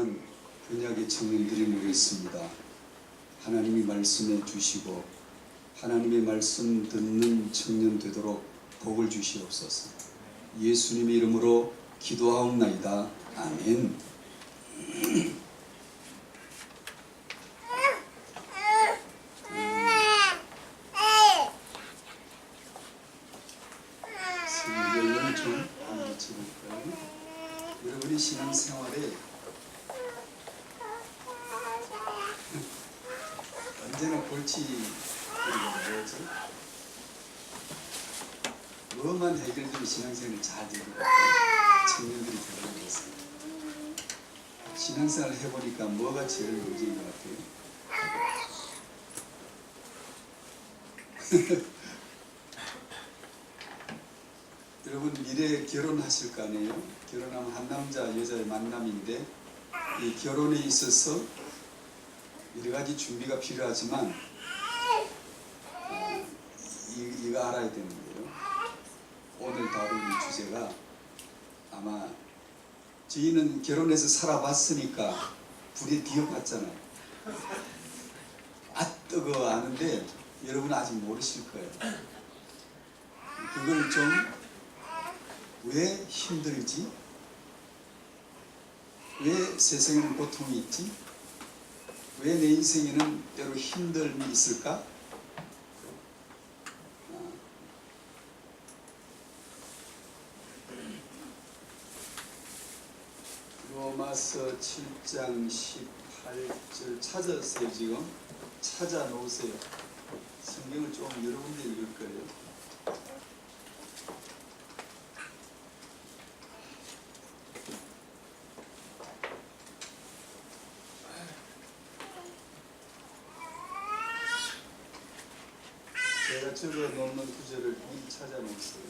귀중한 언약의 청년들이 모였습니다. 하나님이 말씀해 주시고 하나님의 말씀 듣는 청년 되도록 복을 주시옵소서. 예수님의 이름으로 기도하옵나이다. 아멘. 성경을 좀 읽어볼까요? 여러분이 신앙생활에 언제나 골치 뭐죠? 뭐만 해결되면 신앙생활이 잘 되고 청년들이 되고 있어요. 신앙생활을 해보니까 뭐가 제일 문제인 것 같아요? 여러분 미래에 결혼하실 거 아니에요? 결혼하면 한 남자 여자의 만남인데 이 결혼에 있어서 여러 가지 준비가 필요하지만 이거 알아야 되는데요. 오늘 다루는 주제가 아마 저희는 결혼해서 살아봤으니까 불에 뒤엎었잖아요. 아 뜨거워 아는데 여러분은 아직 모르실 거예요. 그걸 좀 왜 힘들지? 왜 세상에는 고통이 있지? 왜 내 인생에는 때로 힘듦이 있을까? 로마서 7장 18절 찾았어요. 지금 찾아 놓으세요. 성경을 좀 여러 군데 읽을 거예요. 제가 적어 놓는 구절을 미리 찾아 놓으세요.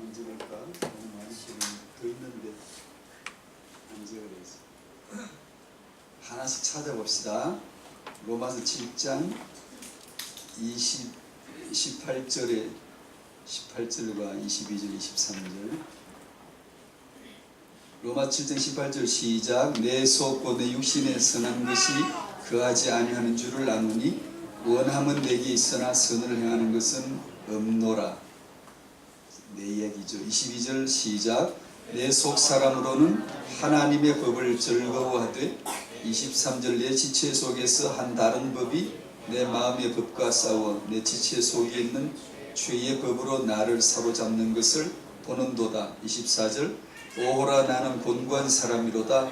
안 적을까? 너무 많이 지금 더 있는데 안 적어야지. 하나씩 찾아봅시다. 로마서 7장 18절과 22절 23절. 로마 7장 18절 시작. 내 속 곧 내 육신에 선한 것이 거하지 아니하는 줄을 아노니 원함은 내게 있으나 선을 행하는 것은 없노라. 내 이야기죠. 22절 시작. 내 속 사람으로는 하나님의 법을 즐거워하되 23절 내 지체 속에서 한 다른 법이 내 마음의 법과 싸워 내 지체 속에 있는 죄의 법으로 나를 사로잡는 것을 보는도다. 24절 오호라 나는 곤고한 사람이로다.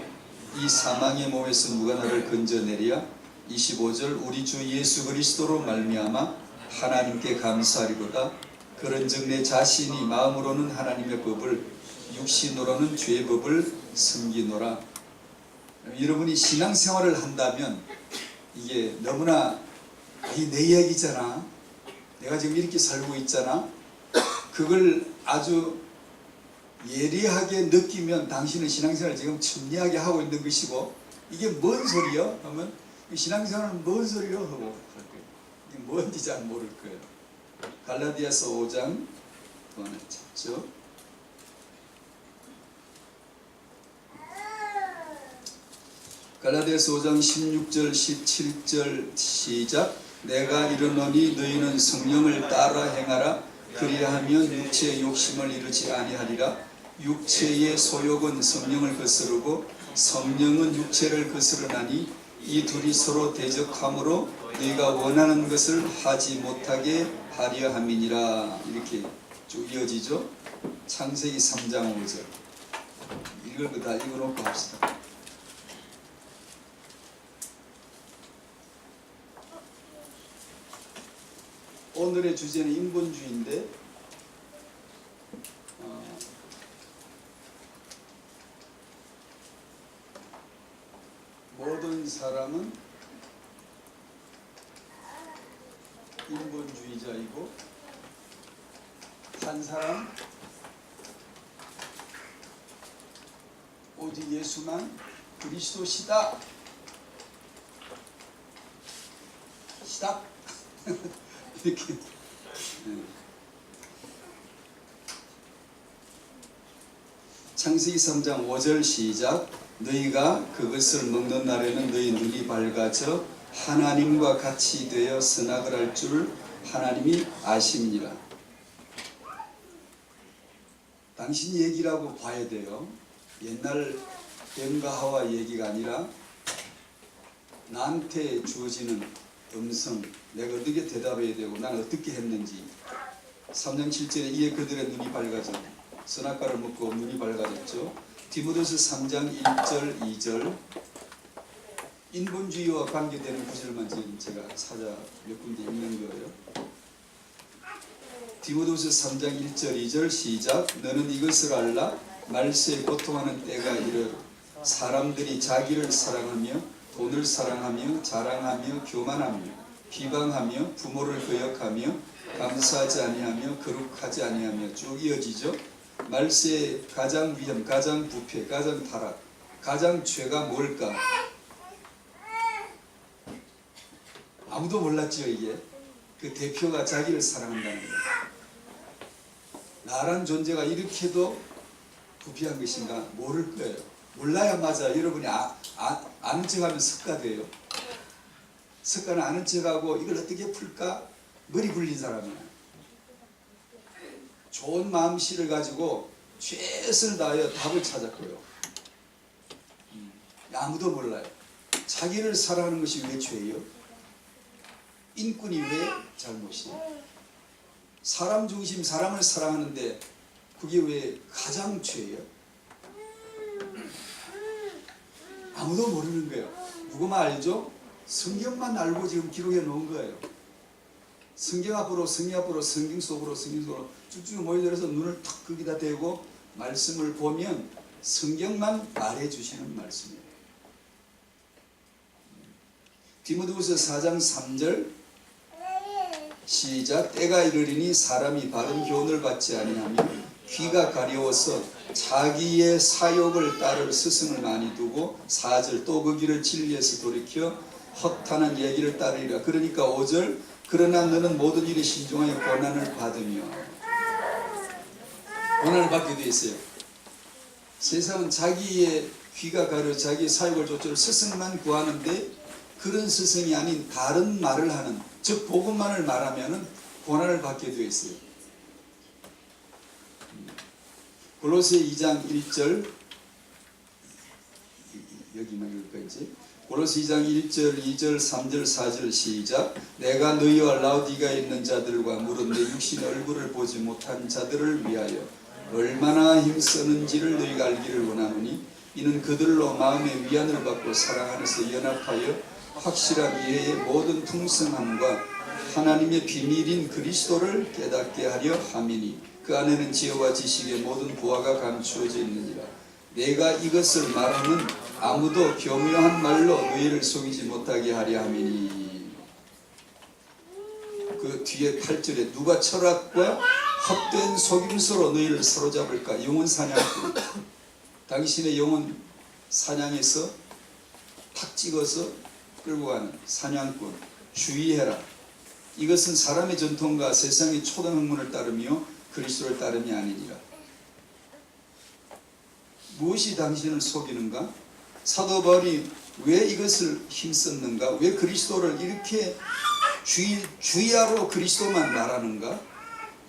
이 사망의 몸에서 누가 나를 건져내랴. 25절 우리 주 예수 그리스도로 말미암아 하나님께 감사하리로다. 그런즉 내 자신이 마음으로는 하나님의 법을 육신으로는 죄의 법을 섬기노라. 여러분이 신앙생활을 한다면 이게 너무나 내 이야기잖아. 내가 지금 이렇게 살고 있잖아. 그걸 아주 예리하게 느끼면 당신은 신앙생활을 지금 천리하게 하고 있는 것이고 이게 뭔 소리요? 하면 신앙생활은 뭔 소리요? 하고 할 거예요. 이게 뭔지 잘 모를 거예요. 갈라디아서 5장 또 하나 찾죠. 갈라디아서 5장 16절 17절 시작. 내가 이르노니 너희는 성령을 따라 행하라. 그리하면 육체의 욕심을 이루지 아니하리라. 육체의 소욕은 성령을 거스르고 성령은 육체를 거스르나니 이 둘이 서로 대적함으로 너희가 원하는 것을 하지 못하게 하려 함이니라. 이렇게 쭉 이어지죠. 창세기 3장 5절. 이걸 다 읽어놓고 합시다. 오늘의 주제는 인본주의인데 모든 사람은 인본주의자이고 한 사람 오직 예수만 그리스도시다. 시작. 이렇게. 창세기 3장 5절 시작. 너희가 그것을 먹는 날에는 너희 눈이 밝아져 하나님과 같이 되어 선악을 할 줄 하나님이 아십니다. 당신 얘기라고 봐야 돼요. 옛날 뱀과 하와 얘기가 아니라 나한테 주어지는 음성, 내가 어떻게 대답해야 되고 난 어떻게 했는지. 3장 7절에 이에 그들의 눈이 밝아져 선악과를 먹고 눈이 밝아졌죠. 디모데후서 3장 1절 2절 인본주의와 관계되는 구절만 지금 제가 찾아 몇 군데 읽는 거예요. 디모데후서 3장 1절 2절 시작. 너는 이것을 알라. 말세에 고통하는 때가 이르 사람들이 자기를 사랑하며 돈을 사랑하며 자랑하며 교만하며 비방하며 부모를 거역하며 감사하지 아니하며 거룩하지 아니하며 쭉 이어지죠. 말세의 가장 위험, 가장 부패, 가장 타락, 가장 죄가 뭘까? 아무도 몰랐죠. 이게 그 대표가 자기를 사랑한다는 거예요. 나란 존재가 이렇게도 부패한 것인가 모를 거예요. 몰라야 맞아. 여러분이 아는 척하면 석가 돼요. 석가는 아는 척하고 이걸 어떻게 풀까 머리 굴린 사람이에요. 좋은 마음씨를 가지고 최선을 다하여 답을 찾았고요. 아무도 몰라요. 자기를 사랑하는 것이 왜 죄예요? 인권이 왜 잘못이에요? 사람 중심 사람을 사랑하는데 그게 왜 가장 죄예요? 아무도 모르는 거예요. 누구만 알죠? 성경만 알고 지금 기록해 놓은 거예요. 성경 앞으로 성경 속으로 쭉쭉 모여들어서 눈을 탁 거기다 대고 말씀을 보면 성경만 말해주시는 말씀이에요. 디모데후서 4장 3절 시작. 때가 이르리니 사람이 바른 교훈을 받지 아니하며 귀가 가려워서 자기의 사욕을 따를 스승을 많이 두고 4절 또 그 길을 진리에서 돌이켜 허탄한 얘기를 따르리라. 그러니까 5절 그러나 너는 모든 일에 신중하여 고난을 받으며 고난을 받게 되어 있어요. 세상은 자기의 귀가 가려 자기의 사욕을 좇을 스승만 구하는데 그런 스승이 아닌 다른 말을 하는 즉 복음만을 말하면 고난을 받게 되어 있어요. 골로새 2장 1절 여기만 읽을 거지. 골로새 2장 1절 2절 3절 4절 시작. 내가 너희와 라우디가에 있는 자들과 물은 내 육신의 얼굴을 보지 못한 자들을 위하여 얼마나 힘쓰는지를 너희가 알기를 원하노니 이는 그들로 마음의 위안을 받고 사랑 안에서 연합하여 확실한 이해의 모든 풍성함과 하나님의 비밀인 그리스도를 깨닫게 하려 함이니 그 안에는 지혜와 지식의 모든 부하가 감추어져 있느니라. 내가 이것을 말하면 아무도 교묘한 말로 너희를 속이지 못하게 하려 함이니. 그 뒤에 8절에 누가 철학과 헛된 속임수로 너희를 사로잡을까. 영혼 사냥꾼. 당신의 영혼 사냥해서 탁 찍어서 끌고 가는 사냥꾼. 주의해라. 이것은 사람의 전통과 세상의 초등학문을 따르며 그리스도를 따름이 아니니라. 무엇이 당신을 속이는가? 사도 바울이 왜 이것을 힘썼는가? 왜 그리스도를 이렇게 주의하러 그리스도만 말하는가?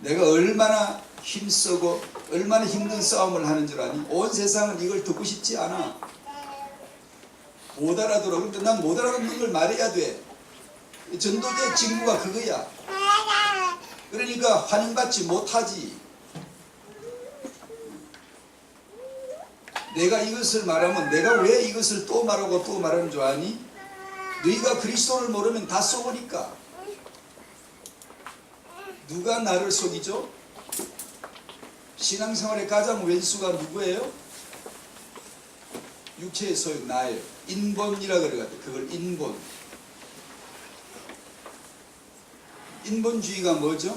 내가 얼마나 힘쓰고 얼마나 힘든 싸움을 하는 줄 아니? 온 세상은 이걸 듣고 싶지 않아. 못 알아들어. 근데 난 못 알아듣는 걸 말해야 돼. 전도자의 직무가 그거야. 그러니까 환영받지 못하지. 내가 이것을 말하면 내가 왜 이것을 또 말하고 또 말하는 줄 아니? 너희가 그리스도를 모르면 다 속으니까. 누가 나를 속이죠? 신앙생활의 가장 왼수가 누구예요? 육체의 소유 나예요. 인본이라 그래가지고 그걸 인본. 인본주의가 뭐죠?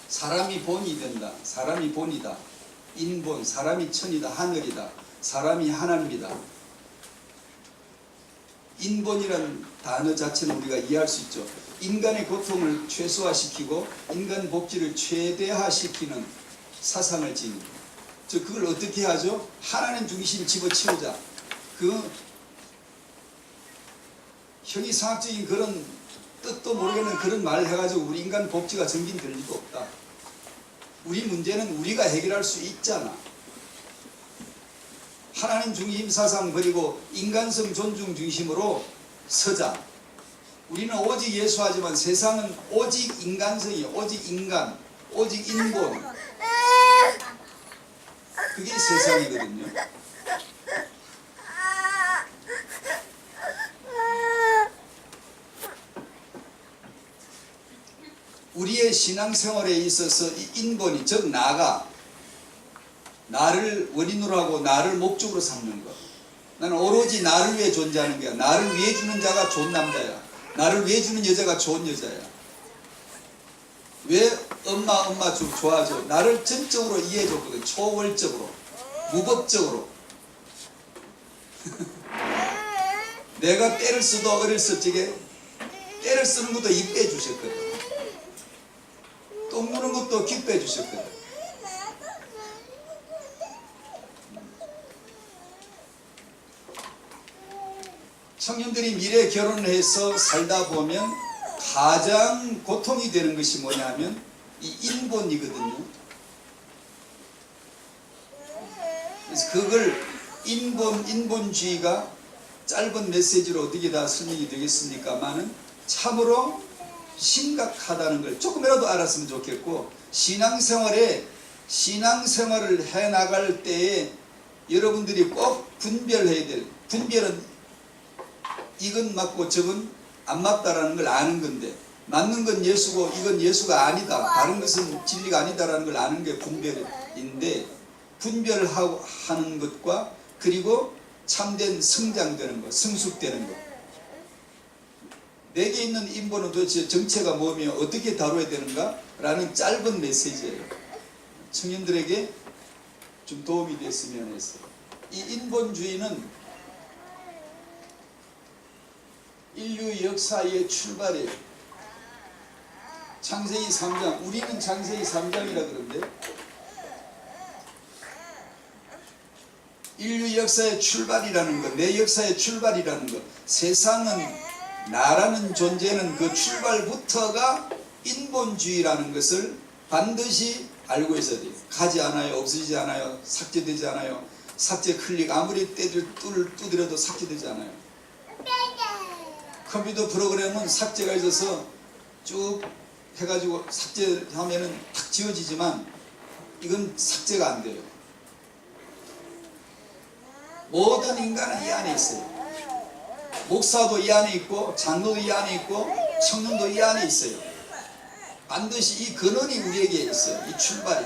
사람이 본이 된다. 사람이 본이다. 인본, 사람이 천이다. 하늘이다. 사람이 하나입니다. 인본이란 단어 자체는 우리가 이해할 수 있죠. 인간의 고통을 최소화시키고 인간 복지를 최대화시키는 사상을 지닌, 그걸 어떻게 하죠? 하나님 중심 집어치우자. 그 형이상학적인 그런 뜻도 모르겠는 그런 말을 해가지고 우리 인간 복지가 정진될 리도 없다. 우리 문제는 우리가 해결할 수 있잖아. 하나님 중심 사상 버리고 인간성 존중 중심으로 서자. 우리는 오직 예수하지만 세상은 오직 인간성이, 오직 인간, 오직 인본. 그게 세상이거든요. 우리의 신앙생활에 있어서 이 인본이, 즉 나가, 나를 원인으로 하고 나를 목적으로 삼는 것. 나는 오로지 나를 위해 존재하는 거야. 나를 위해 주는 자가 좋은 남자야. 나를 위해 주는 여자가 좋은 여자야. 왜 엄마 좋아하죠? 나를 전적으로 이해해 줬거든. 초월적으로, 무법적으로. 내가 때를 써도 어렸을 적에 때를 쓰는 것도 이뻐해 주셨거든. 똥 누는 것도 기뻐해 주셨거든. 청년들이 미래 결혼을 해서 살다 보면 가장 고통이 되는 것이 뭐냐면 이 인본이거든요. 그래서 그걸 인본주의가 짧은 메시지로 어떻게 다 설명이 되겠습니까마는 참으로 심각하다는 걸 조금이라도 알았으면 좋겠고, 신앙생활을 해나갈 때에 여러분들이 꼭 분별해야 될, 분별은 이건 맞고 저건 안 맞다라는 걸 아는 건데, 맞는 건 예수고 이건 예수가 아니다, 다른 것은 진리가 아니다라는 걸 아는 게 분별인데, 분별하는 것과 그리고 참된 성장되는 것, 성숙되는 것, 내게 있는 인본은 도대체 정체가 뭐며 어떻게 다뤄야 되는가 라는 짧은 메시지예요. 청년들에게 좀 도움이 됐으면 해서. 이 인본주의는 인류 역사의 출발이에요. 창세기 3장, 우리는 창세기 3장이라 그러는데, 인류 역사의 출발이라는 것, 내 역사의 출발이라는 것, 세상은, 나라는 존재는 그 출발부터가 인본주의라는 것을 반드시 알고 있어야 돼요. 가지 않아요, 없어지지 않아요, 삭제되지 않아요. 삭제 클릭 아무리 두드려도 삭제되지 않아요. 컴퓨터 프로그램은 삭제가 있어서 쭉 해가지고 삭제하면은 탁 지워지지만 이건 삭제가 안 돼요. 모든 인간은 이 안에 있어요. 목사도 이 안에 있고, 장로도 이 안에 있고, 청년도 이 안에 있어요. 반드시 이 근원이 우리에게 있어요. 이 출발이.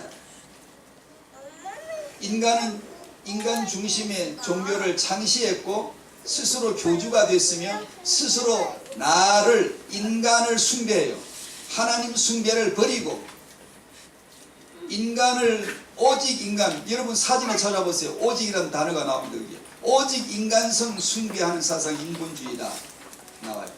인간은 인간 중심의 종교를 창시했고 스스로 교주가 됐으며 스스로 인간을 숭배해요. 하나님 숭배를 버리고 오직 인간, 여러분 사진을 찾아보세요. 오직이라는 단어가 나옵니다. 여기. 오직 인간성 숭배하는 사상, 인본주의다 나와요.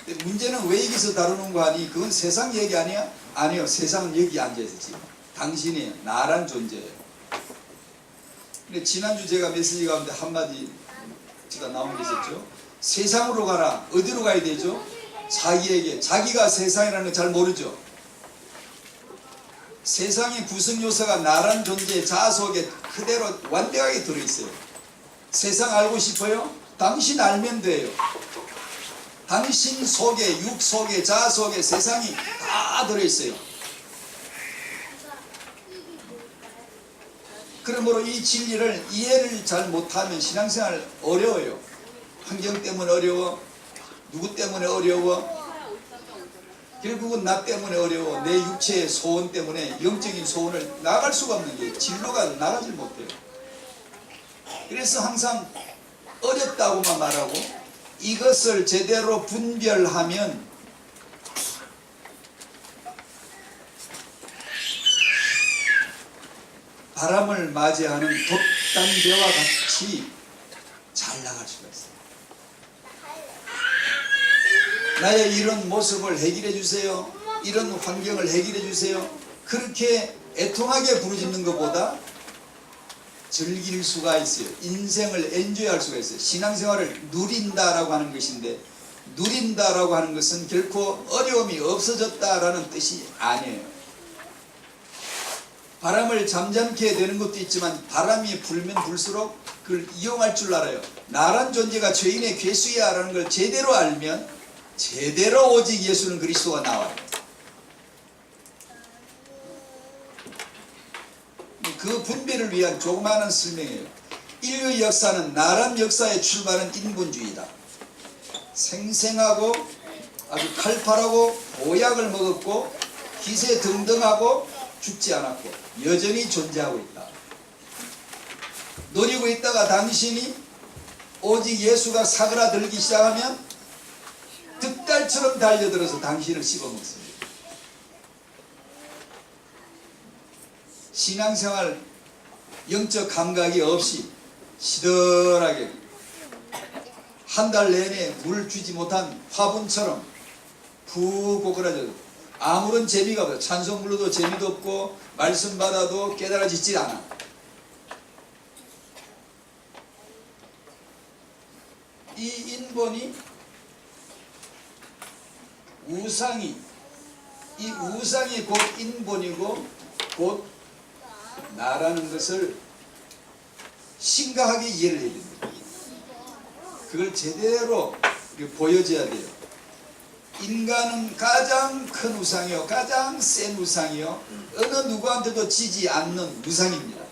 근데 문제는 왜 여기서 다루는 거 아니? 그건 세상 얘기 아니야? 아니요, 세상은 여기 앉아있어. 지금 당신이 나란 존재예요. 근데 지난주 제가 메시지 가운데 한마디 나온 게 있었죠. 세상으로 가라. 어디로 가야 되죠? 자기에게. 자기가 세상이라는 걸 잘 모르죠. 세상의 구성 요소가 나란 존재의 자아 속에 그대로 완벽하게 들어있어요. 세상 알고 싶어요? 당신 알면 돼요. 당신 속에, 육 속에, 자아 속에 세상이 다 들어있어요. 그러므로 이 진리를 이해를 잘 못하면 신앙생활 어려워요. 환경 때문에 어려워, 누구 때문에 어려워, 결국은 나 때문에 어려워, 내 육체의 소원 때문에 영적인 소원을 나갈 수가 없는 게 진로가 나가질 못해요. 그래서 항상 어렵다고만 말하고 이것을 제대로 분별하면 바람을 맞이하는 돛단배와 같이 잘 나갈 수가 있어요. 나의 이런 모습을 해결해 주세요. 이런 환경을 해결해 주세요. 그렇게 애통하게 부르짖는 것보다 즐길 수가 있어요. 인생을 엔조이할 수가 있어요. 신앙생활을 누린다라고 하는 것인데, 누린다라고 하는 것은 결코 어려움이 없어졌다라는 뜻이 아니에요. 바람을 잠잠케 되는 것도 있지만 바람이 불면 불수록 그걸 이용할 줄 알아요. 나란 존재가 죄인의 괴수야라는 걸 제대로 알면 제대로 오직 예수는 그리스도가 나와요. 그 분별을 위한 조그마한 설명이에요. 인류의 역사는 나란 역사의 출발은 인본주의다. 생생하고 아주 칼팔하고 보약을 먹었고 기세등등하고 죽지 않았고 여전히 존재하고 있다. 노리고 있다가 당신이 오직 예수가 사그라들기 시작하면 득달처럼 달려들어서 당신을 씹어먹습니다. 신앙생활 영적 감각이 없이 시들하게 한 달 내내 물 주지 못한 화분처럼 푹 고꾸라져 아무런 재미가 없어요. 찬송 불러도 재미도 없고 말씀 받아도 깨달아지질 않아. 이 인본이 우상이 곧 인본이고 곧 나라는 것을 심각하게 이해를 해야 됩니다. 그걸 제대로 보여줘야 돼요. 인간은 가장 큰 우상이요, 가장 센 우상이요, 어느 누구한테도 지지 않는 우상입니다.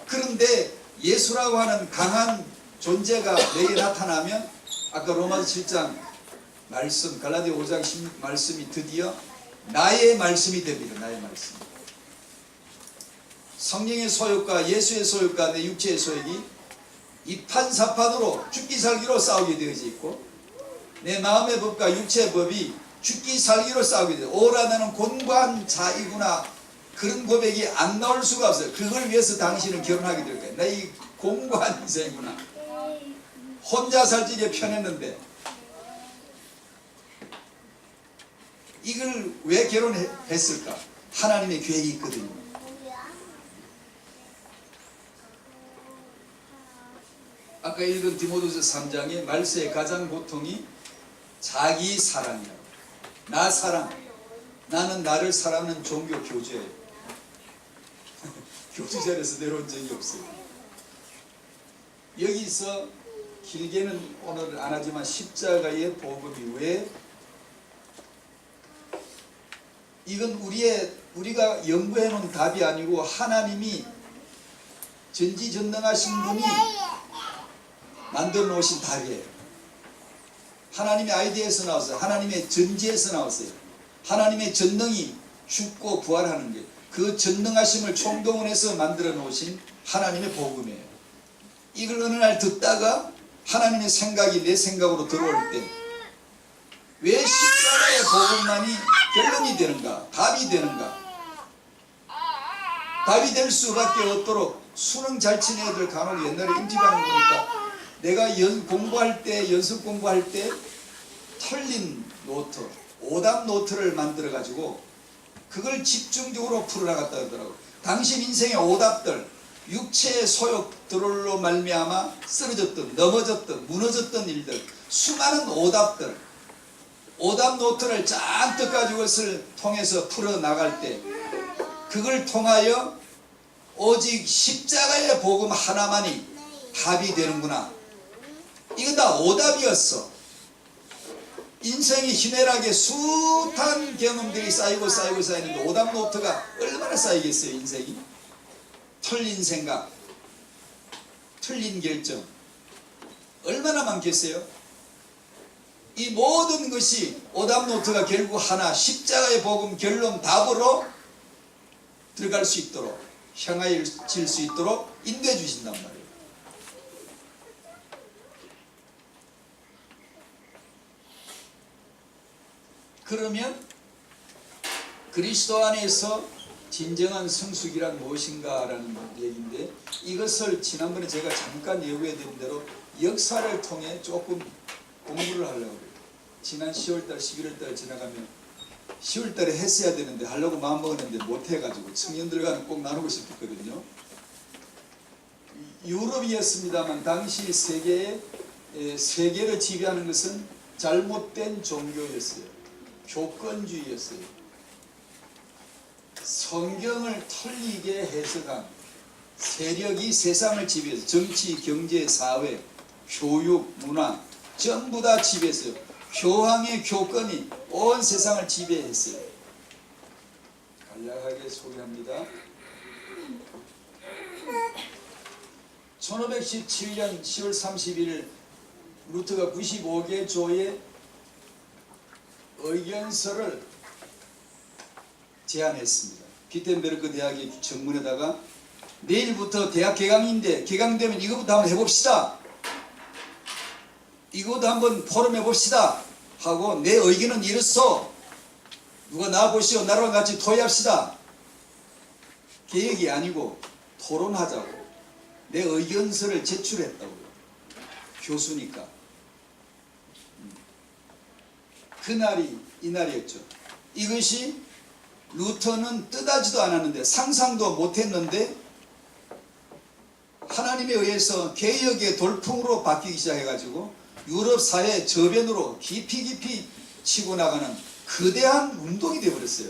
그런데 예수라고 하는 강한 존재가 내게 나타나면 아까 로마서 7장 말씀, 갈라디아 5장 10 말씀이 드디어 나의 말씀이 됩니다. 나의 말씀. 성령의 소욕과 예수의 소욕과 내 육체의 소욕이 이판사판으로 죽기 살기로 싸우게 되어져 있고, 내 마음의 법과 육체의 법이 죽기 살기로 싸우게 되어 오라 나는 곤고한 자이구나. 그런 고백이 안 나올 수가 없어요. 그걸 위해서 당신은 결혼하게 될 거예요. 나 이 공고한 인생이구나. 혼자 살기에 편했는데 이걸 왜 결혼했을까? 하나님의 계획이 있거든요. 아까 읽은 디모데후서 3장의 말세의 가장 고통이 자기 사랑이에요. 나 사랑. 나는 나를 사랑하는 종교 교주예요. 교주 자리에서 내려온 적이 없어요. 여기서 길게는 오늘 안 하지만 십자가의 복음이 왜 이건 우리가 연구해 놓은 답이 아니고 하나님이 전지전능하신 분이 만들어 놓으신 답이에요. 하나님의 아이디어에서 나왔어요. 하나님의 전지에서 나왔어요. 하나님의 전능이 죽고 부활하는 게 그 전능하심을 총동원해서 만들어 놓으신 하나님의 복음이에요. 이걸 어느 날 듣다가 하나님의 생각이 내 생각으로 들어올 때 왜 십자가의 복음만이 결론이 되는가? 답이 되는가? 답이 될 수밖에 없도록 수능 잘 치는 애들 간혹 옛날에 임직하는 거니까 내가 공부할 때 연습 공부할 때 틀린 노트, 오답 노트를 만들어 가지고 그걸 집중적으로 풀어나갔다 그러더라고. 당신 인생의 오답들, 육체의 소욕들로 말미암아 쓰러졌던, 넘어졌던, 무너졌던 일들, 수많은 오답들, 오답 노트를 잔뜩 가지고 그것을 통해서 풀어나갈 때 그걸 통하여 오직 십자가의 복음 하나만이 답이 되는구나. 이건 다 오답이었어. 인생이 희미하게 숱한 경험들이 쌓이고 쌓이는데 오답 노트가 얼마나 쌓이겠어요. 인생이 틀린 생각, 틀린 결정 얼마나 많겠어요. 이 모든 것이 오답 노트가 결국 하나 십자가의 복음 결론 답으로 들어갈 수 있도록 향하여질 수 있도록 인도해 주신단 말이에요. 그러면 그리스도 안에서 진정한 성숙이란 무엇인가라는 얘기인데, 이것을 지난번에 제가 잠깐 예고해드린 대로 역사를 통해 조금 공부를 하려고 해요. 지난 10월달 11월달 지나가면 10월달에 했어야 되는데 하려고 마음먹었는데 못해가지고 청년들과는 꼭 나누고 싶었거든요. 유럽이었습니다만 당시 세계를 지배하는 것은 잘못된 종교였어요. 교권주의였어요. 성경을 틀리게 해석한 세력이 세상을 지배해서 정치, 경제, 사회, 교육, 문화 전부 다 지배했어요. 교황의 교권이 온 세상을 지배했어요. 간략하게 소개합니다. 1517년 10월 31일 루터가 95개 조의 의견서를 제안했습니다. 비텐베르크 대학의 정문에다가 내일부터 대학 개강인데 개강되면 이거부터 한번 해봅시다. 이것도 한번 포럼해 봅시다 하고, 내 의견은 이렇소. 누가 나와보시오. 나랑 같이 토의합시다. 개혁이 아니고 토론하자고 내 의견서를 제출했다고요. 교수니까. 그날이 이날이었죠. 이것이 루터는 뜻하지도 않았는데, 상상도 못했는데 하나님에 의해서 개혁의 돌풍으로 바뀌기 시작해가지고 유럽 사회 저변으로 깊이 치고 나가는 거대한 운동이 되어버렸어요.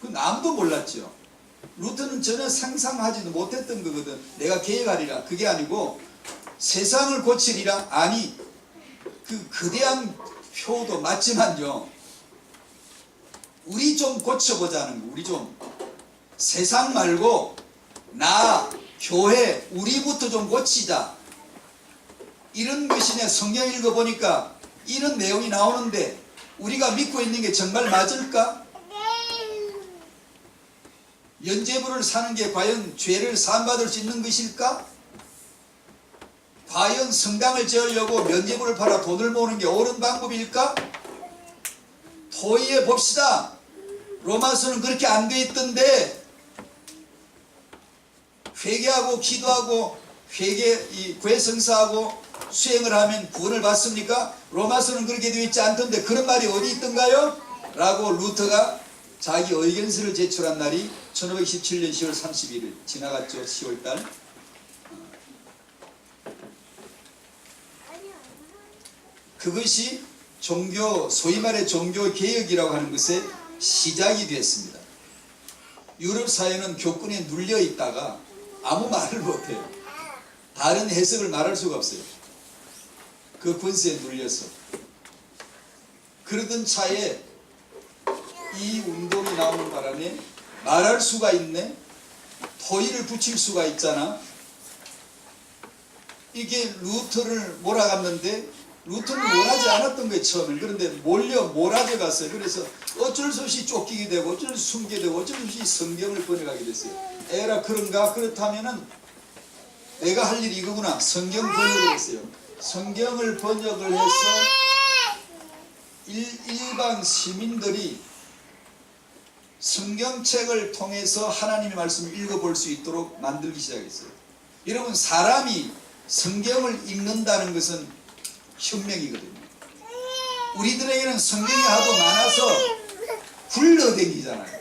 그건 아무도 몰랐죠. 루터는 전혀 상상하지도 못했던 거거든. 내가 개혁하리라. 그게 아니고 세상을 고치리라. 아니, 그 거대한 표도 맞지만요, 우리 좀 고쳐보자는 거. 우리 좀 세상 말고 나, 교회, 우리부터 좀 고치자. 이런 것이냐. 성경 읽어보니까 이런 내용이 나오는데 우리가 믿고 있는 게 정말 맞을까? 면죄부를 사는 게 과연 죄를 사함받을 수 있는 것일까? 과연 성당을 지으려고 면죄부를 팔아 돈을 모으는 게 옳은 방법일까? 토의해 봅시다. 로마서는 그렇게 안 돼 있던데, 회개하고 기도하고 괴성사하고 수행을 하면 구원을 받습니까? 로마서는 그렇게 되어 있지 않던데 그런 말이 어디 있던가요? 라고 루터가 자기 의견서를 제출한 날이 1517년 10월 31일 지나갔죠. 10월달. 그것이 소위 말해 종교 개혁이라고 하는 것의 시작이 됐습니다. 유럽 사회는 교권에 눌려 있다가 아무 말을 못해요. 다른 해석을 말할 수가 없어요. 그 권세에 눌려서. 그러던 차에 이 운동이 나오는 바람에 말할 수가 있네. 토의를 붙일 수가 있잖아. 이게 루터를 몰아갔는데 루터는 원하지 않았던 거예요. 처음엔. 그런데 몰아져 갔어요. 그래서 어쩔 수 없이 쫓기게 되고 어쩔 수 없이 숨게 되고 어쩔 수 없이 성경을 번역하게 됐어요. 에라 그런가? 그렇다면은 내가 할 일이 이거구나. 성경 번역을 했어요. 성경을 번역을 해서 일반 시민들이 성경책을 통해서 하나님의 말씀을 읽어볼 수 있도록 만들기 시작했어요. 여러분, 사람이 성경을 읽는다는 것은 혁명이거든요. 우리들에게는 성경이 하도 많아서 굴러다니잖아요.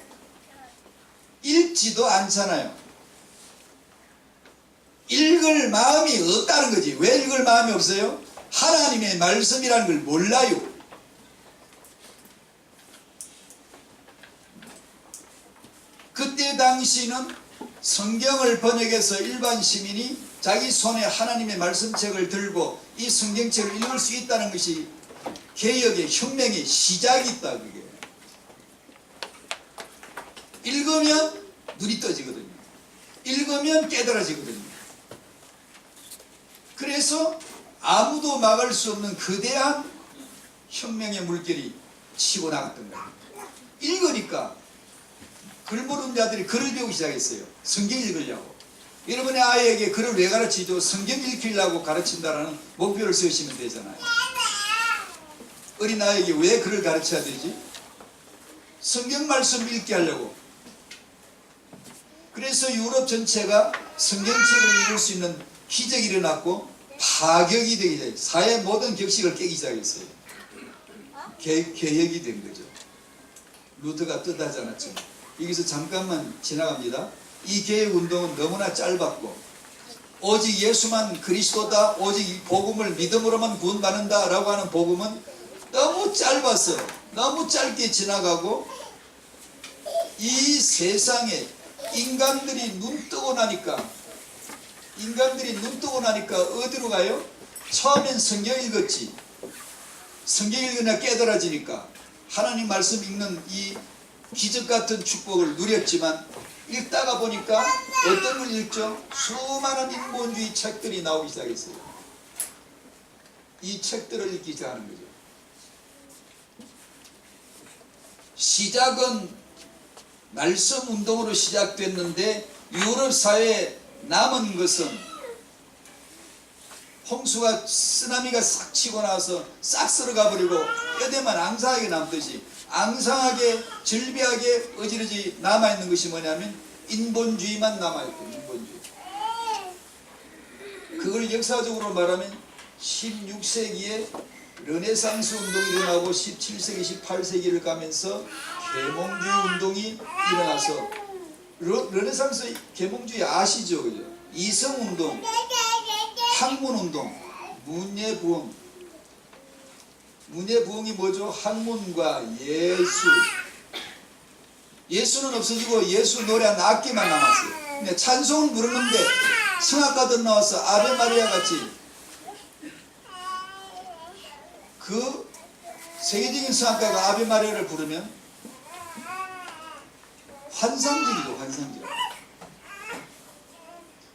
읽지도 않잖아요. 읽을 마음이 없다는 거지. 왜 읽을 마음이 없어요? 하나님의 말씀이라는 걸 몰라요. 그때 당시는 성경을 번역해서 일반 시민이 자기 손에 하나님의 말씀책을 들고 이 성경책을 읽을 수 있다는 것이 개혁의 혁명의 시작이 있다. 그게 읽으면 눈이 떠지거든요. 읽으면 깨달아지거든요. 그래서 아무도 막을 수 없는 거대한 혁명의 물결이 치고 나갔던 거예요. 읽으니까 글 모르는 자들이 글을 배우기 시작했어요. 성경 읽으려고. 여러분의 아이에게 글을 왜 가르치죠? 성경 읽히려고 가르친다라는 목표를 세우시면 되잖아요. 어린아이에게 왜 글을 가르쳐야 되지? 성경 말씀 읽게 하려고. 그래서 유럽 전체가 성경책을 읽을 수 있는 기적이 일어났고 파격이 되기 시작했어요. 사회 모든 격식을 깨기 시작했어요. 개혁이 된 거죠. 루터가 뜻하지 않았죠. 여기서 잠깐만 지나갑니다. 이 개혁운동은 너무나 짧았고 오직 예수만 그리스도다, 오직 이 복음을 믿음으로만 구원받는다 라고 하는 복음은 너무 짧았어. 너무 짧게 지나가고 이 세상에 인간들이 눈 뜨고 나니까 어디로 가요? 처음엔 성경 읽었지. 성경 읽으나 깨달아지니까 하나님 말씀 읽는 이 기적같은 축복을 누렸지만 읽다가 보니까 어떤 걸 읽죠? 수많은 인본주의 책들이 나오기 시작했어요. 이 책들을 읽기 시작하는 거죠. 시작은 말씀 운동으로 시작됐는데 유럽 사회에 남은 것은 홍수가 쓰나미가 싹 치고 나서 싹 쓸어가 버리고 뼈대만 앙상하게 남듯이 앙상하게 절비하게 어지러지 남아있는 것이 뭐냐면 인본주의만 남아있고 인본주의. 그걸 역사적으로 말하면 16세기에 르네상스 운동이 일어나고 17세기 18세기를 가면서 계몽주의 운동이 일어나서 르네상스 계몽주의 아시죠? 그죠? 이성운동, 학문운동, 문예부흥. 문예부흥이 뭐죠? 학문과 예술. 예수는 없어지고 예수 노래한 악기만 남았어요. 근데 찬송을 부르는데 성악가들 나와서 아베 마리아 같이 그 세계적인 성악가가 아베 마리아를 부르면 환상적이죠. 환상적.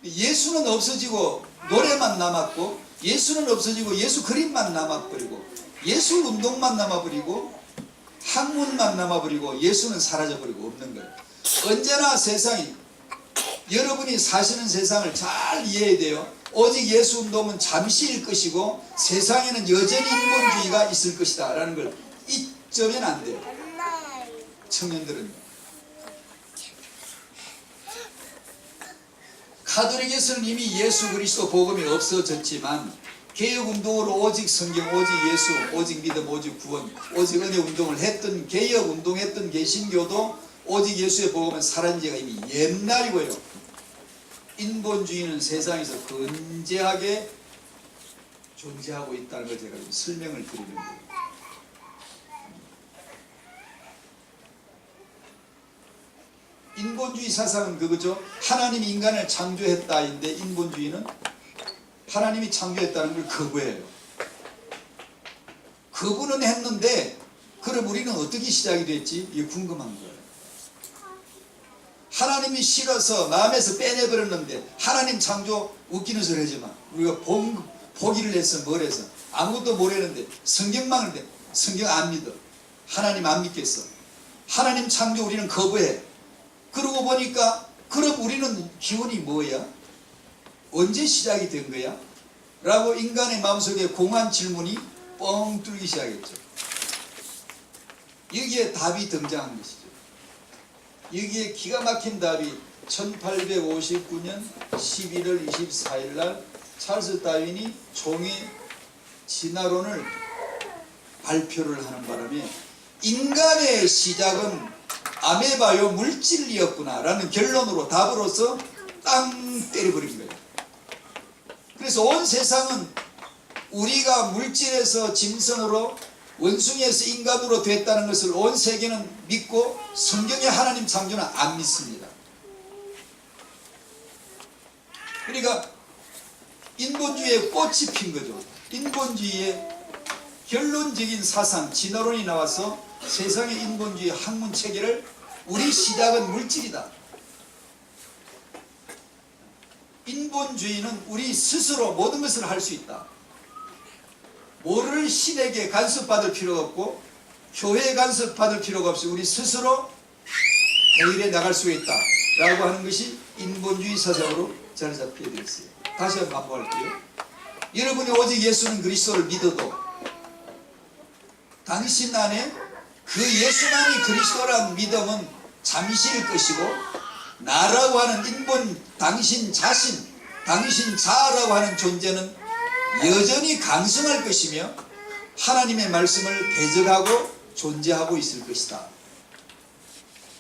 예수는 없어지고 노래만 남았고 예수는 없어지고 예수 그림만 남아버리고 예술 운동만 남아버리고 학문만 남아버리고 예수는 사라져버리고 없는 거예요. 언제나 세상이 여러분이 사시는 세상을 잘 이해해야 돼요. 오직 예수 운동은 잠시일 것이고 세상에는 여전히 인본주의가 있을 것이다 라는 걸 잊으면 안 돼요. 청년들은요. 가톨릭에서는 이미 예수 그리스도 복음이 없어졌지만 개혁운동으로 오직 성경, 오직 예수, 오직 믿음, 오직 구원, 오직 은혜 운동을 했던 개혁운동했던 개신교도 오직 예수의 복음은 사라진 지가 이미 옛날이고요. 인본주의는 세상에서 건재하게 존재하고 있다는 걸 제가 설명을 드리는 거예요. 인본주의 사상은 그거죠. 하나님이 인간을 창조했다인데 인본주의는 하나님이 창조했다는 걸 거부해요. 거부는 했는데 그럼 우리는 어떻게 시작이 됐지? 이게 궁금한 거예요. 하나님이 싫어서 마음에서 빼내버렸는데 하나님 창조 웃기는 소리 하지 마. 우리가 포기를 해서 뭘 해서 아무것도 모르는데 성경만 하는데 성경 안 믿어. 하나님 안 믿겠어. 하나님 창조 우리는 거부해. 그러고 보니까 그럼 우리는 기원이 뭐야? 언제 시작이 된 거야? 라고 인간의 마음속에 공한 질문이 뻥 뚫기 시작했죠. 여기에 답이 등장한 것이죠. 여기에 기가 막힌 답이 1859년 11월 24일 날 찰스 다윈이 종의 진화론을 발표를 하는 바람에 인간의 시작은 아메바요 물질이었구나 라는 결론으로 답으로서 땅 때려버린 거예요. 그래서 온 세상은 우리가 물질에서 짐승으로 원숭이에서 인간으로 됐다는 것을 온 세계는 믿고 성경의 하나님 창조는 안 믿습니다. 그러니까 인본주의의 꽃이 핀 거죠. 인본주의의 결론적인 사상 진화론이 나와서 세상의 인본주의 학문 체계를 우리 시작은 물질이다. 인본주의는 우리 스스로 모든 것을 할 수 있다. 뭐를 신에게 간섭받을 필요가 없고 교회에 간섭받을 필요가 없이 우리 스스로 해결해 나갈 수가 있다 라고 하는 것이 인본주의 사상으로 자리 잡히게 되었어요. 다시 한번 반복할게요. 여러분이 오직 예수는 그리스도를 믿어도 당신 안에 그 예수만이 그리스도라는 믿음은 잠시일 것이고, 나라고 하는 인본, 당신 자신, 당신 자아라고 하는 존재는 여전히 강성할 것이며 하나님의 말씀을 대적하고 존재하고 있을 것이다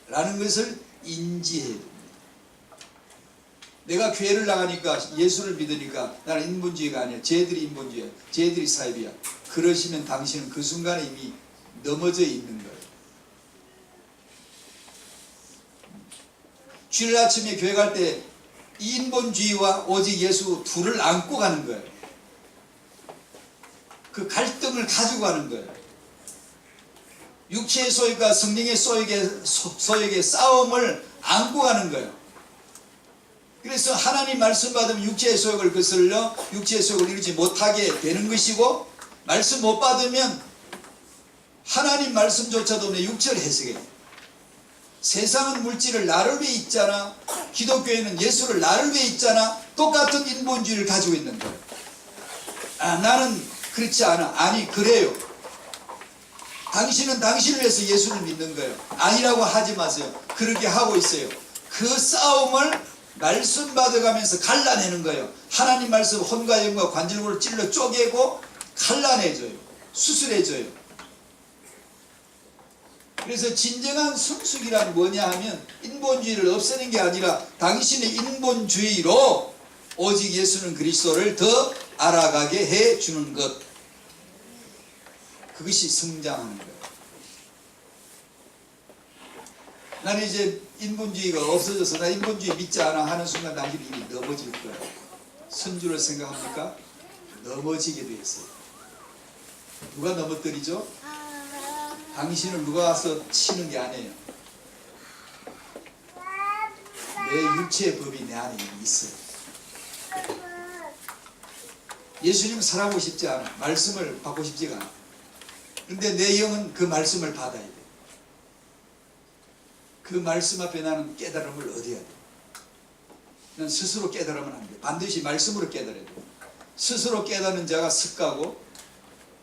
라는 것을 인지해야 됩니다. 내가 교회를 나가니까, 예수를 믿으니까 나는 인본주의가 아니야, 쟤들이 인본주의야, 쟤들이 사입이야, 그러시면 당신은 그 순간에 이미 넘어져 있는 거예요. 주일 아침에 교회 갈 때 인본주의와 오직 예수 둘을 안고 가는 거예요. 그 갈등을 가지고 가는 거예요. 육체의 소욕과 성령의 소욕의 싸움을 안고 가는 거예요. 그래서 하나님 말씀 받으면 육체의 소욕을 거슬러 육체의 소욕을 이루지 못하게 되는 것이고, 말씀 못 받으면 하나님 말씀조차도 내 육체를 해석해요. 세상은 물질을 나를 위해 있잖아, 기독교회는 예수를 나를 위해 있잖아, 똑같은 인본주의를 가지고 있는 거예요. 나는 그렇지 않아. 아니, 그래요. 당신은 당신을 위해서 예수를 믿는 거예요. 아니라고 하지 마세요. 그렇게 하고 있어요. 그 싸움을 말씀 받아가면서 갈라내는 거예요. 하나님 말씀 혼과 영과 관절골을 찔러 쪼개고 갈라내줘요. 수술해줘요. 그래서 진정한 성숙이란 뭐냐 하면 인본주의를 없애는 게 아니라 당신의 인본주의로 오직 예수는 그리스도를 더 알아가게 해주는 것, 그것이 성장하는 거예요. 나는 이제 인본주의가 없어져서 나 인본주의 믿지 않아 하는 순간 당신이 이미 넘어질 거예요. 선주를 생각합니까? 넘어지게 돼 있어요. 누가 넘어뜨리죠? 당신은 누가 와서 치는 게 아니에요. 내 육체의 법이 내 안에 이미 있어요. 예수님 살아보고 싶지 않아. 말씀을 받고 싶지가 않아. 그런데 내 영은 그 말씀을 받아야 돼. 그 말씀 앞에 나는 깨달음을 얻어야 돼. 난 스스로 깨달으면 안 돼. 반드시 말씀으로 깨달아야 돼. 스스로 깨닫는 자가 습가고,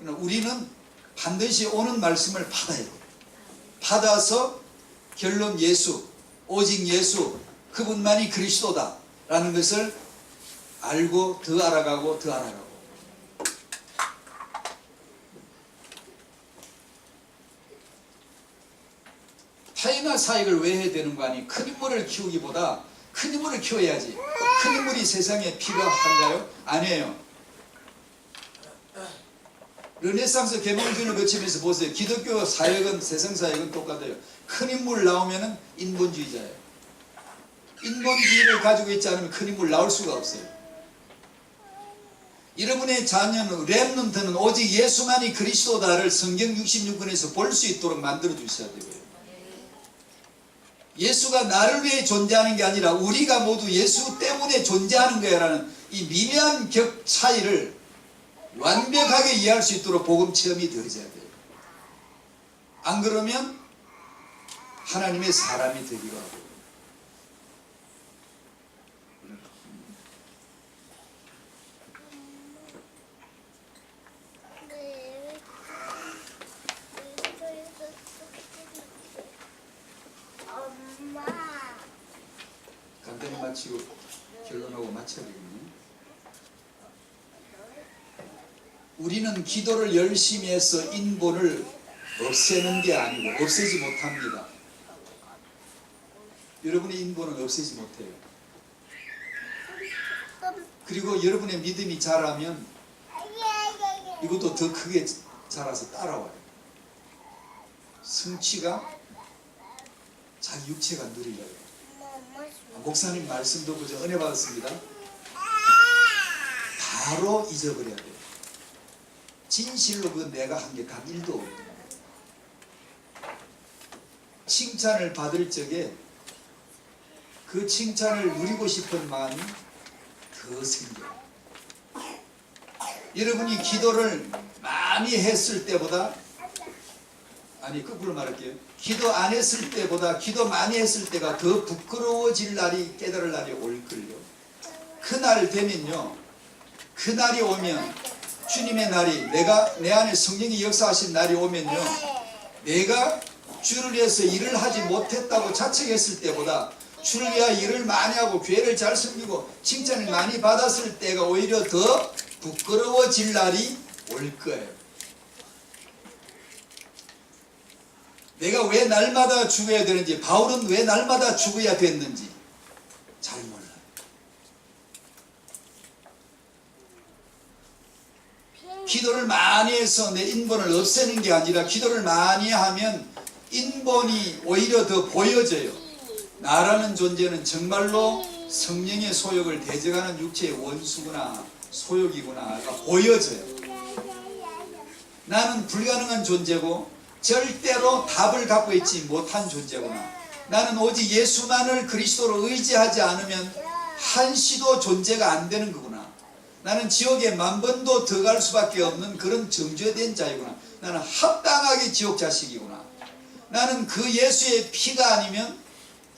우리는 반드시 오는 말씀을 받아야 돼. 받아서 결론 예수, 오직 예수, 그분만이 그리스도다 라는 것을 알고 더 알아가고 더 알아가고. 타인과 사역을 왜 해야 되는 거 아니? 큰 인물을 키우기보다 큰 인물을 키워야지. 큰 인물이 세상에 필요한가요? 아니에요. 르네상스 개몽주의를 거치면서 보세요. 기독교 사역은, 세상 사역은 똑같아요. 큰 인물 나오면 인본주의자예요. 인본주의를 가지고 있지 않으면 큰 인물 나올 수가 없어요. 여러분의 자녀는, 렘넌트는 오직 예수만이 그리스도다를 성경 66권에서 볼 수 있도록 만들어 주셔야 되고요. 예수가 나를 위해 존재하는 게 아니라 우리가 모두 예수 때문에 존재하는 거야라는 이 미묘한 격 차이를 완벽하게 이해할 수 있도록 복음 체험이 되어져야 돼요. 안 그러면 하나님의 사람이 되기가 어려워요. 간단히 마치고 결론하고 마쳐야 되겠네요. 우리는 기도를 열심히 해서 인본을 없애는 게 아니고 없애지 못합니다. 여러분의 인본은 없애지 못해요. 그리고 여러분의 믿음이 자라면 이것도 더 크게 자라서 따라와요. 성취가 자기 육체가 누리려요. 목사님 말씀 듣고 저 은혜 받았습니다. 바로 잊어버려야 돼요. 진실로 그 내가 한 게 단 1도 없거든요. 칭찬을 받을 적에 그 칭찬을 누리고 싶은 마음이 더 생겨요. 여러분이 기도를 많이 했을 때보다, 아니 거꾸로 말할게요. 기도 안 했을 때보다 기도 많이 했을 때가 더 부끄러워질 날이, 깨달을 날이 올걸요. 그날 되면요, 그날이 오면, 주님의 날이, 내 안에 성령이 역사하신 날이 오면요, 내가 주를 위해서 일을 하지 못했다고 자책했을 때보다 주를 위하여 일을 많이 하고 교회를 잘 섬기고 칭찬을 많이 받았을 때가 오히려 더 부끄러워질 날이 올 거예요. 내가 왜 날마다 죽어야 되는지, 바울은 왜 날마다 죽어야 됐는지 잘 몰라요. 기도를 많이 해서 내 인본을 없애는 게 아니라 기도를 많이 하면 인본이 오히려 더 보여져요. 나라는 존재는 정말로 성령의 소욕을 대적하는 육체의 원수구나, 소욕이구나가 보여져요. 나는 불가능한 존재고 절대로 답을 갖고 있지 못한 존재구나. 나는 오직 예수만을 그리스도로 의지하지 않으면 한시도 존재가 안 되는 거구나. 나는 지옥에 10,000번도 더 갈 수밖에 없는 그런 정죄된 자이구나. 나는 합당하게 지옥 자식이구나. 나는 그 예수의 피가 아니면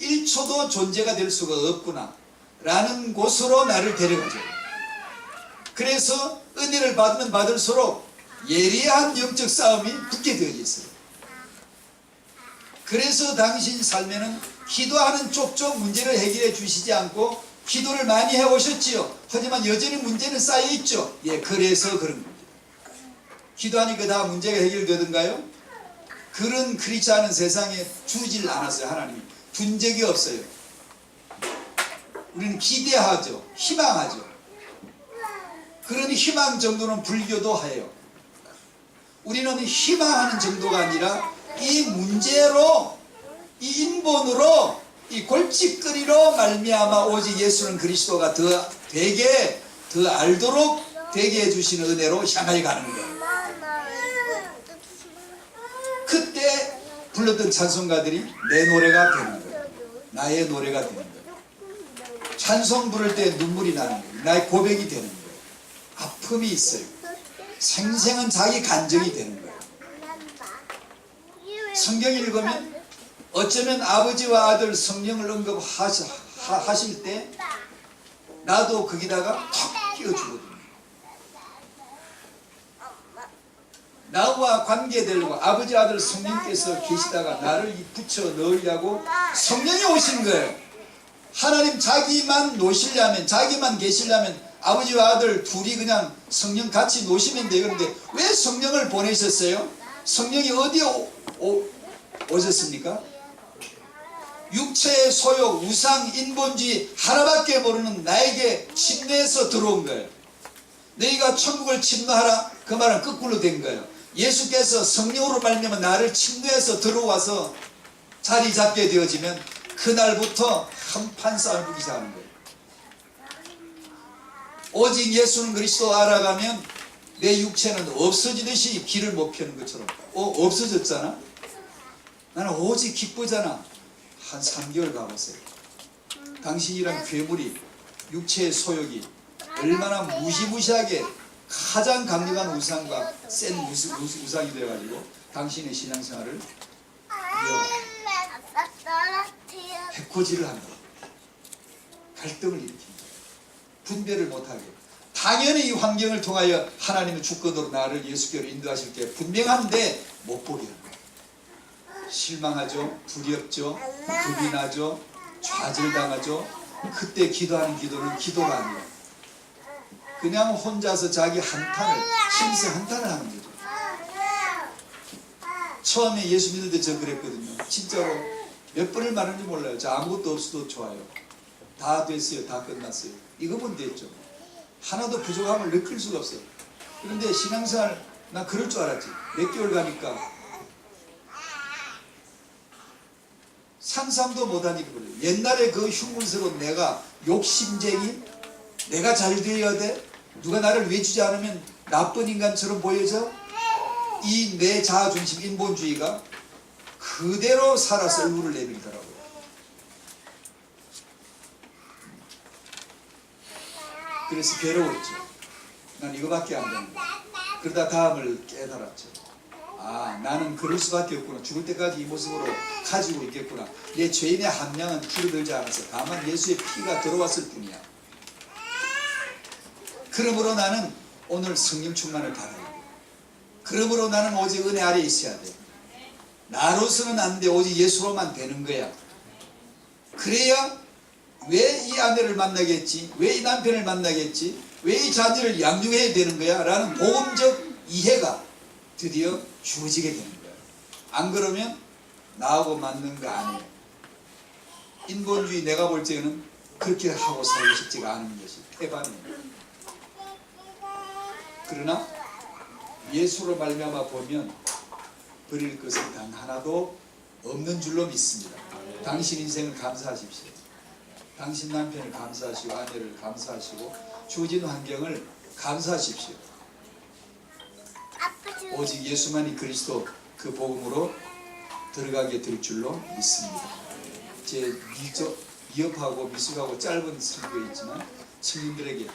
1초도 존재가 될 수가 없구나 라는 곳으로 나를 데려가죠. 그래서 은혜를 받으면 받을수록 예리한 영적 싸움이 붙게 되어 있어요. 그래서 당신 삶에는 기도하는 쪽쪽 문제를 해결해 주시지 않고 기도를 많이 해오셨지요. 하지만 여전히 문제는 쌓여있죠. 예, 그래서 그런 겁니다. 기도하니까 다 문제가 해결되던가요? 그런 그렇지 않은 세상에 주질 않았어요. 하나님이 둔 적이 없어요. 우리는 기대하죠. 희망하죠. 그런 희망 정도는 불교도 해요. 우리는 희망하는 정도가 아니라 이 문제로, 이 인본으로, 이 골칫거리로 말미암아 오직 예수는 그리스도가 더 되게, 더 알도록 되게 해주시는 은혜로 향하여 가는 거예요. 그때 불렀던 찬송가들이 내 노래가 되는 거예요. 나의 노래가 되는 거예요. 찬송 부를 때 눈물이 나는 거예요. 나의 고백이 되는 거예요. 아픔이 있어요. 생생한 자기 간증이 되는 거예요. 성경 읽으면 어쩌면 아버지와 아들 성령을 언급하실 때 나도 거기다가 턱 끼워주거든요. 나와 관계되려고 아버지 아들 성령께서 계시다가 나를 붙여 넣으려고 성령이 오신 거예요. 하나님 자기만 노시려면, 자기만 계시려면 아버지와 아들 둘이 그냥 성령 같이 노시면 돼요. 그런데 왜 성령을 보내셨어요? 성령이 어디에 오셨습니까? 육체의 소욕, 우상, 인본주의 하나밖에 모르는 나에게 침례해서 들어온 거예요. 너희가 천국을 침노하라, 그 말은 거꾸로 된 거예요. 예수께서 성령으로 말미암아 나를 침노해서 들어와서 자리 잡게 되어지면 그날부터 한판 싸움을 붙기 시작하는 거예요. 오직 예수는 그리스도 알아가면 내 육체는 없어지듯이 길을 못 펴는 것처럼 없어졌잖아. 나는 오직 기쁘잖아. 한 3개월 가봤어요. 당신이란 괴물이, 육체의 소욕이 얼마나 무시무시하게 가장 강력한 우상과 센 우상이 되어가지고 당신의 신앙생활을 해코지를 한다. 갈등을 일으킨다. 분별을 못하게. 당연히 이 환경을 통하여 하나님의 주권으로 나를 예수께로 인도하실 게 분명한데 못 보게 합니다. 실망하죠. 두렵죠. 겁이 나죠. 좌절당하죠. 그때 기도하는 기도는 기도가 아니에요. 그냥 혼자서 자기 한탄을, 심세 한탄을 하는 거죠. 처음에 예수 믿을 때 저 그랬거든요. 진짜로 몇 번을 말하는지 몰라요. 저 아무것도 없어도 좋아요. 다 됐어요. 다 끝났어요. 이거면 됐죠. 하나도 부족함을 느낄 수가 없어요. 그런데 신앙생활 나 그럴 줄 알았지. 몇 개월 가니까 상상도 못하니까 그래요. 옛날에 그 흉물스러운 내가 욕심쟁이, 내가 잘 되어야 돼, 누가 나를 외주지 않으면 나쁜 인간처럼 보여져, 이 내 자아중심 인본주의가 그대로 살아서 얼굴을 내밀더라고요. 그래서 괴로웠죠. 난 이거밖에 안 되는데. 그러다 다음을 깨달았죠. 아, 나는 그럴 수밖에 없구나. 죽을 때까지 이 모습으로 가지고 있겠구나. 내 죄인의 함량은 줄어들지 않았어. 다만 예수의 피가 들어왔을 뿐이야. 그러므로 나는 오늘 성령 충만을 받아야 돼. 그러므로 나는 오직 은혜 아래에 있어야 돼. 나로서는 안 돼. 오직 예수로만 되는 거야. 그래야 왜 이 아내를 만나겠지? 왜 이 남편을 만나겠지? 왜 이 자녀를 양육해야 되는 거야? 라는 복음적 이해가 드디어 주어지게 되는 거야. 안 그러면 나하고 맞는 거 아니에요. 인본주의 내가 볼 때는 그렇게 하고 살고 싶지가 않은 것이 태반이에요. 그러나 예수로 말미암아 보면 버릴 것은 단 하나도 없는 줄로 믿습니다. 당신 인생을 감사하십시오. 당신 남편을 감사하시고 아내를 감사하시고 주어진 환경을 감사하십시오. 오직 예수만이 그리스도 그 복음으로 들어가게 될 줄로 믿습니다. 제 미흡하고 미숙하고 짧은 설교에 있지만 청년들에게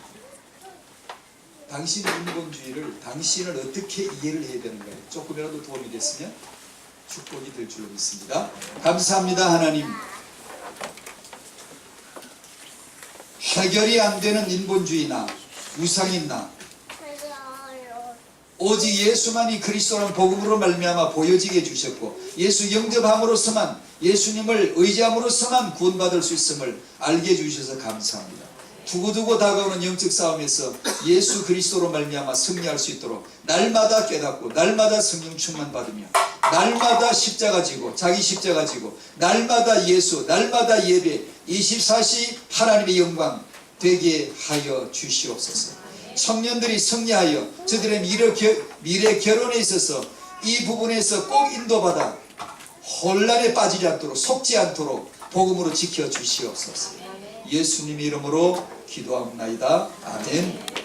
당신의 인본주의를 당신을 어떻게 이해를 해야 되는가 조금이라도 도움이 됐으면 축복이 될 줄로 믿습니다. 감사합니다. 하나님, 해결이 안 되는 인본주의나 우상이나 오직 예수만이 그리스도라는 복음으로 말미암아 보여지게 해주셨고 예수 영접함으로서만 예수님을 의지함으로서만 구원받을 수 있음을 알게 해주셔서 감사합니다. 두고두고 다가오는 영적 싸움에서 예수 그리스도로 말미암아 승리할 수 있도록 날마다 깨닫고 날마다 성령 충만 받으며 날마다 십자가 지고 자기 십자가 지고 날마다 예수 날마다 예배 24시 하나님의 영광 되게 하여 주시옵소서. 청년들이 승리하여 저들의 미래 결혼에 있어서 이 부분에서 꼭 인도받아 혼란에 빠지지 않도록 속지 않도록 복음으로 지켜 주시옵소서. 예수님 이름으로 기도합니다. 아멘.